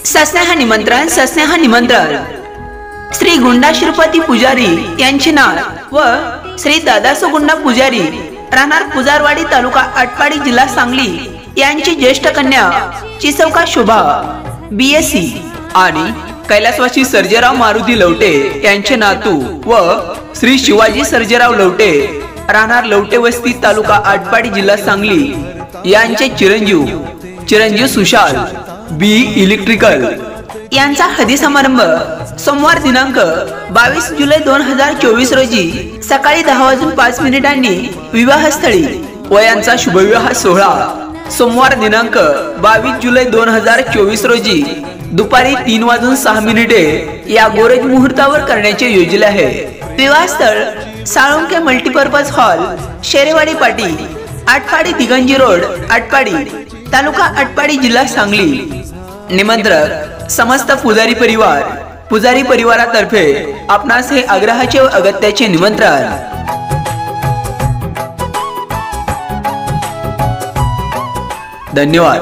सस्नेह निमंत्रण श्री गुंडा श्रीपती पुजारी यांचे नाव व श्री दादासो गुंडा पुजारी राहणार पुजारवाडी तालुका आटपाडी जिल्हा सांगली यांची ज्येष्ठ कन्या चिसौका शोभा BSc आणि कैलासवासी सर्जेराव मारुती लवटे यांचे नातू व श्री शिवाजी सर्जेराव लवटे राहणार लवटे वस्ती तालुका आटपाडी जिल्हा सांगली यांचे चिरंजीव सुशाल B इलेक्ट्रिकल यांचा हळदी समारंभ सोमवार दिनांक 22 जुलै 2024 रोजी सकाळी 10:05 विवाहस्थळी व यांचा शुभविवाह सोहळा सोमवार दिनांक 22 जुलै 2024 रोजी दुपारी 3:06 या गोरज मुहूर्तावर करण्याचे योजले आहे। विवाहस्थळ साळुंके मल्टीपर्पज हॉल शेरेवाडी पाटी आटपाडी दिगंजी रोड आटपाडी तालुका आटपाडी जिल्हा सांगली। निमंत्रक समस्त पुजारी परिवारातर्फे आपणास हे आग्रहाचे व अगत्याचे निमंत्रण। धन्यवाद।